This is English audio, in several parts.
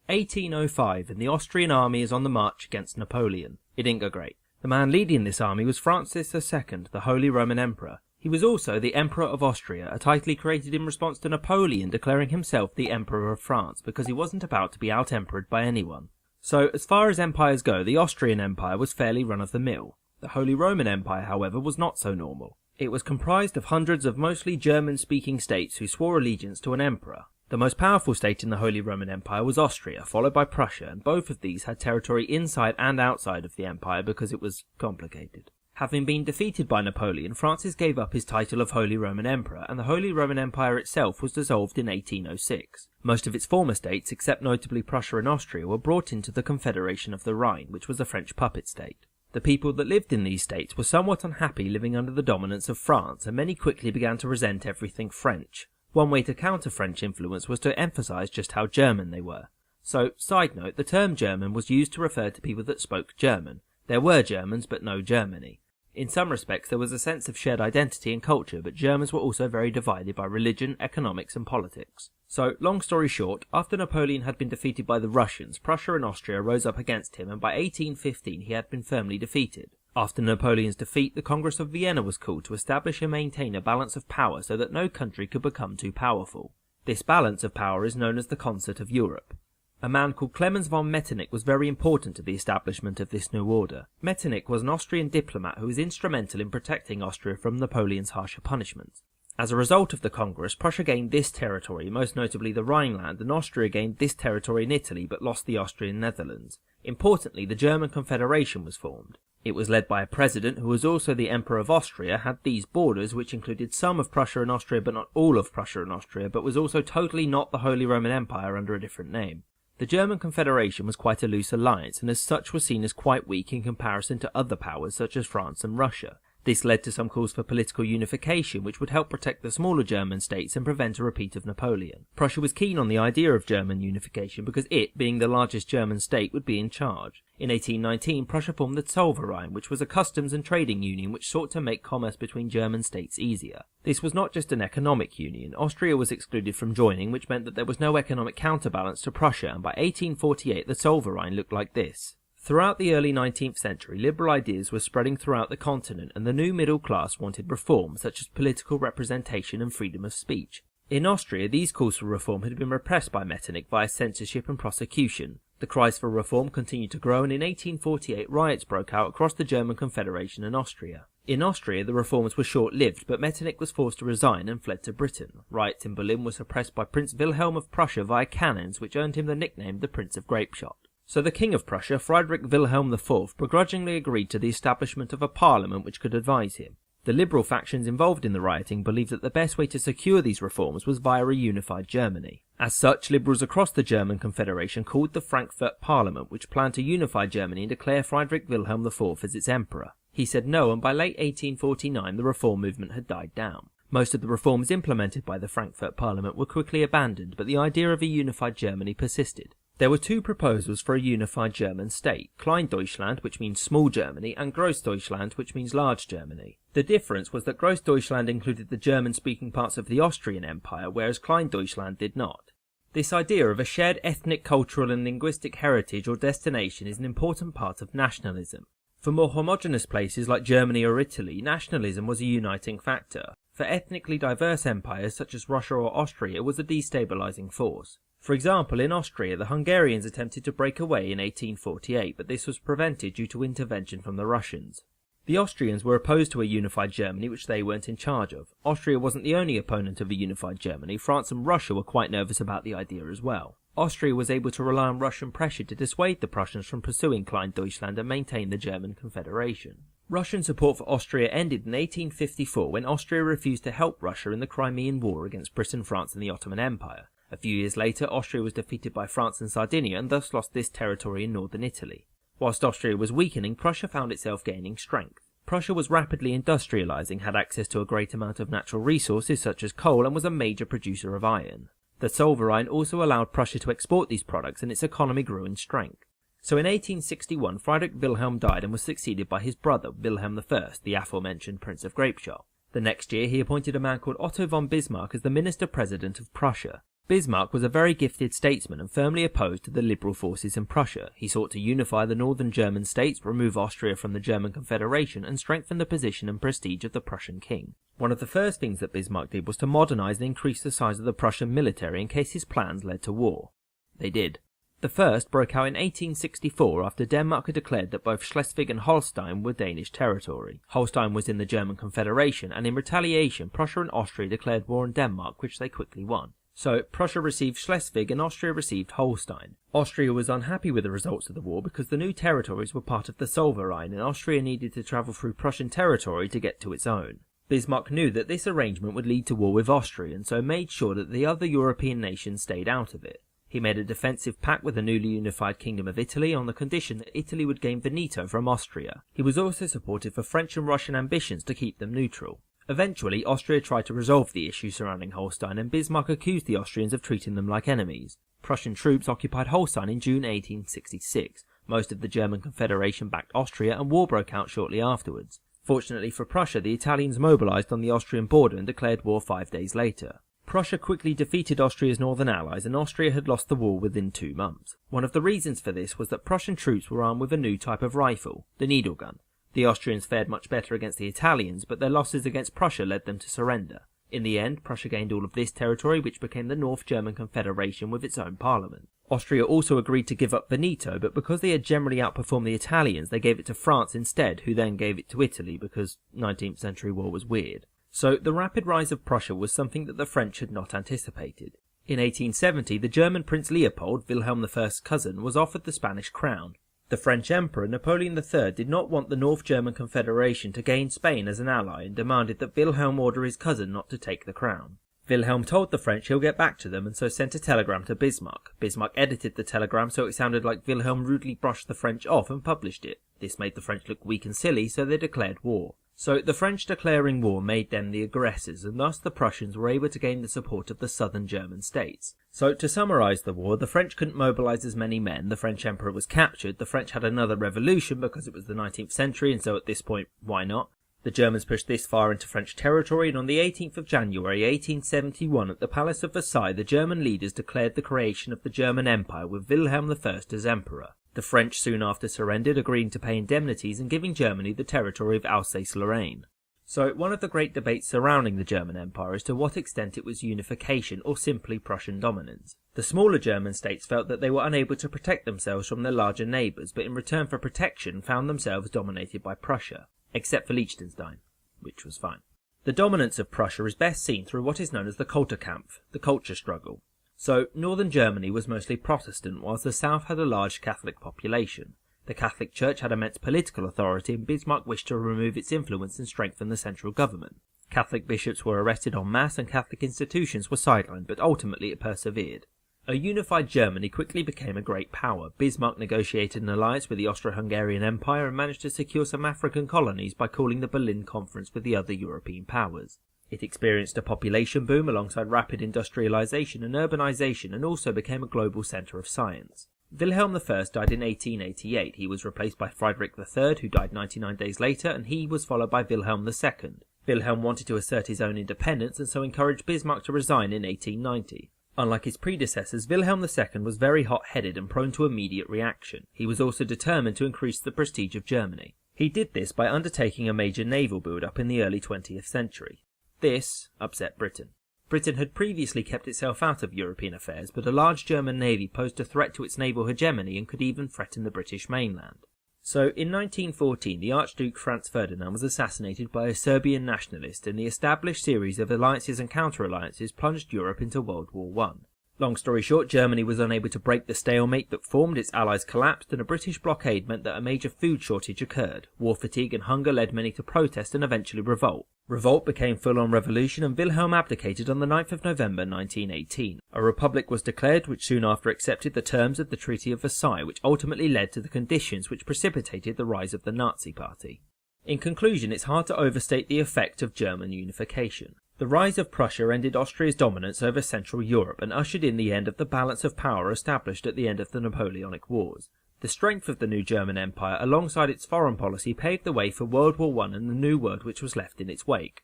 1805, and the Austrian army is on the march against Napoleon. It didn't go great. The man leading this army was Francis II, the Holy Roman Emperor. He was also the Emperor of Austria, a title he created in response to Napoleon declaring himself the Emperor of France, because he wasn't about to be out-emperored by anyone. So, as far as empires go, the Austrian Empire was fairly run-of-the-mill. The Holy Roman Empire, however, was not so normal. It was comprised of hundreds of mostly German-speaking states who swore allegiance to an emperor. The most powerful state in the Holy Roman Empire was Austria, followed by Prussia, and both of these had territory inside and outside of the empire because it was complicated. Having been defeated by Napoleon, Francis gave up his title of Holy Roman Emperor, and the Holy Roman Empire itself was dissolved in 1806. Most of its former states, except notably Prussia and Austria, were brought into the Confederation of the Rhine, which was a French puppet state. The people that lived in these states were somewhat unhappy living under the dominance of France, and many quickly began to resent everything French. One way to counter French influence was to emphasise just how German they were. So, side note, the term German was used to refer to people that spoke German. There were Germans, but no Germany. In some respects there was a sense of shared identity and culture, but Germans were also very divided by religion, economics and politics. So, long story short, after Napoleon had been defeated by the Russians, Prussia and Austria rose up against him, and by 1815 he had been firmly defeated. After Napoleon's defeat, the Congress of Vienna was called to establish and maintain a balance of power so that no country could become too powerful. This balance of power is known as the Concert of Europe. A man called Clemens von Metternich was very important to the establishment of this new order. Metternich was an Austrian diplomat who was instrumental in protecting Austria from Napoleon's harsher punishments. As a result of the Congress, Prussia gained this territory, most notably the Rhineland, and Austria gained this territory in Italy but lost the Austrian Netherlands. Importantly, the German Confederation was formed. It was led by a president who was also the Emperor of Austria, had these borders which included some of Prussia and Austria but not all of Prussia and Austria, but was also totally not the Holy Roman Empire under a different name. The German Confederation was quite a loose alliance, and as such was seen as quite weak in comparison to other powers such as France and Russia. This led to some calls for political unification, which would help protect the smaller German states and prevent a repeat of Napoleon. Prussia was keen on the idea of German unification because it, being the largest German state, would be in charge. In 1819, Prussia formed the Zollverein, which was a customs and trading union which sought to make commerce between German states easier. This was not just an economic union. Austria was excluded from joining, which meant that there was no economic counterbalance to Prussia, and by 1848 the Zollverein looked like this. Throughout the early 19th century, liberal ideas were spreading throughout the continent, and the new middle class wanted reform, such as political representation and freedom of speech. In Austria, these calls for reform had been repressed by Metternich via censorship and prosecution. The cries for reform continued to grow, and in 1848 riots broke out across the German Confederation and Austria. In Austria, the reforms were short-lived, but Metternich was forced to resign and fled to Britain. Riots in Berlin were suppressed by Prince Wilhelm of Prussia via cannons, which earned him the nickname the Prince of Grapeshot. So the King of Prussia, Friedrich Wilhelm IV, begrudgingly agreed to the establishment of a parliament which could advise him. The liberal factions involved in the rioting believed that the best way to secure these reforms was via a unified Germany. As such, liberals across the German Confederation called the Frankfurt Parliament, which planned to unify Germany and declare Friedrich Wilhelm IV as its emperor. He said no, and by late 1849 the reform movement had died down. Most of the reforms implemented by the Frankfurt Parliament were quickly abandoned, but the idea of a unified Germany persisted. There were two proposals for a unified German state, Kleindeutschland, which means small Germany, and Großdeutschland, which means large Germany. The difference was that Großdeutschland included the German-speaking parts of the Austrian Empire, whereas Kleindeutschland did not. This idea of a shared ethnic, cultural and linguistic heritage or destination is an important part of nationalism. For more homogeneous places like Germany or Italy, nationalism was a uniting factor. For ethnically diverse empires such as Russia or Austria, it was a destabilizing force. For example, in Austria, the Hungarians attempted to break away in 1848, but this was prevented due to intervention from the Russians. The Austrians were opposed to a unified Germany, which they weren't in charge of. Austria wasn't the only opponent of a unified Germany. France and Russia were quite nervous about the idea as well. Austria was able to rely on Russian pressure to dissuade the Prussians from pursuing Kleindeutschland and maintain the German Confederation. Russian support for Austria ended in 1854 when Austria refused to help Russia in the Crimean War against Britain, France and the Ottoman Empire. A few years later, Austria was defeated by France and Sardinia and thus lost this territory in northern Italy. Whilst Austria was weakening, Prussia found itself gaining strength. Prussia was rapidly industrializing, had access to a great amount of natural resources such as coal, and was a major producer of iron. The Zollverein also allowed Prussia to export these products, and its economy grew in strength. So in 1861, Friedrich Wilhelm died and was succeeded by his brother, Wilhelm I, the aforementioned Prince of Grapeshot. The next year, he appointed a man called Otto von Bismarck as the Minister-President of Prussia. Bismarck was a very gifted statesman and firmly opposed to the liberal forces in Prussia. He sought to unify the northern German states, remove Austria from the German Confederation, and strengthen the position and prestige of the Prussian king. One of the first things that Bismarck did was to modernise and increase the size of the Prussian military in case his plans led to war. They did. The first broke out in 1864 after Denmark had declared that both Schleswig and Holstein were Danish territory. Holstein was in the German Confederation, and in retaliation Prussia and Austria declared war on Denmark, which they quickly won. So, Prussia received Schleswig and Austria received Holstein. Austria was unhappy with the results of the war because the new territories were part of the Zollverein and Austria needed to travel through Prussian territory to get to its own. Bismarck knew that this arrangement would lead to war with Austria and so made sure that the other European nations stayed out of it. He made a defensive pact with the newly unified Kingdom of Italy on the condition that Italy would gain veto from Austria. He was also supportive of French and Russian ambitions to keep them neutral. Eventually, Austria tried to resolve the issue surrounding Holstein, and Bismarck accused the Austrians of treating them like enemies. Prussian troops occupied Holstein in June 1866. Most of the German Confederation backed Austria, and war broke out shortly afterwards. Fortunately for Prussia, the Italians mobilised on the Austrian border and declared war 5 days later. Prussia quickly defeated Austria's northern allies, and Austria had lost the war within 2 months. One of the reasons for this was that Prussian troops were armed with a new type of rifle, the needle gun. The Austrians fared much better against the Italians, but their losses against Prussia led them to surrender. In the end, Prussia gained all of this territory, which became the North German Confederation with its own parliament. Austria also agreed to give up Veneto, but because they had generally outperformed the Italians, they gave it to France instead, who then gave it to Italy because 19th century war was weird. So the rapid rise of Prussia was something that the French had not anticipated. In 1870, the German Prince Leopold, Wilhelm I's cousin, was offered the Spanish crown. The French Emperor Napoleon III did not want the North German Confederation to gain Spain as an ally and demanded that Wilhelm order his cousin not to take the crown. Wilhelm told the French he'll get back to them and so sent a telegram to Bismarck. Bismarck edited the telegram so it sounded like Wilhelm rudely brushed the French off and published it. This made the French look weak and silly, so they declared war. So the French declaring war made them the aggressors, and thus the Prussians were able to gain the support of the southern German states. So to summarise the war, the French couldn't mobilise as many men, the French emperor was captured, the French had another revolution because it was the 19th century, and so at this point, why not? The Germans pushed this far into French territory, and on the 18th of January 1871 at the Palace of Versailles, the German leaders declared the creation of the German Empire with Wilhelm I as emperor. The French soon after surrendered, agreeing to pay indemnities and giving Germany the territory of Alsace-Lorraine. So, one of the great debates surrounding the German Empire is to what extent it was unification or simply Prussian dominance. The smaller German states felt that they were unable to protect themselves from their larger neighbours, but in return for protection found themselves dominated by Prussia, except for Liechtenstein, which was fine. The dominance of Prussia is best seen through what is known as the Kulturkampf, the culture struggle. So, northern Germany was mostly Protestant, whilst the south had a large Catholic population. The Catholic Church had immense political authority, and Bismarck wished to remove its influence and strengthen the central government. Catholic bishops were arrested en masse, and Catholic institutions were sidelined, but ultimately it persevered. A unified Germany quickly became a great power. Bismarck negotiated an alliance with the Austro-Hungarian Empire and managed to secure some African colonies by calling the Berlin Conference with the other European powers. It experienced a population boom alongside rapid industrialization and urbanization, and also became a global centre of science. Wilhelm I died in 1888. He was replaced by Friedrich III, who died 99 days later, and he was followed by Wilhelm II. Wilhelm wanted to assert his own independence and so encouraged Bismarck to resign in 1890. Unlike his predecessors, Wilhelm II was very hot-headed and prone to immediate reaction. He was also determined to increase the prestige of Germany. He did this by undertaking a major naval build-up in the early 20th century. This upset Britain. Britain had previously kept itself out of European affairs, but a large German navy posed a threat to its naval hegemony and could even threaten the British mainland. So, in 1914, the Archduke Franz Ferdinand was assassinated by a Serbian nationalist, and the established series of alliances and counter-alliances plunged Europe into World War I. Long story short, Germany was unable to break the stalemate that formed, its allies collapsed, and a British blockade meant that a major food shortage occurred. War fatigue and hunger led many to protest and eventually revolt. Revolt became full-on revolution, and Wilhelm abdicated on the 9th of November 1918. A republic was declared, which soon after accepted the terms of the Treaty of Versailles, which ultimately led to the conditions which precipitated the rise of the Nazi Party. In conclusion, it's hard to overstate the effect of German unification. The rise of Prussia ended Austria's dominance over Central Europe and ushered in the end of the balance of power established at the end of the Napoleonic Wars. The strength of the new German Empire alongside its foreign policy paved the way for World War I and the new world which was left in its wake.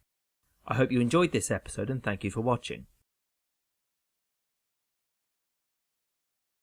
I hope you enjoyed this episode and thank you for watching.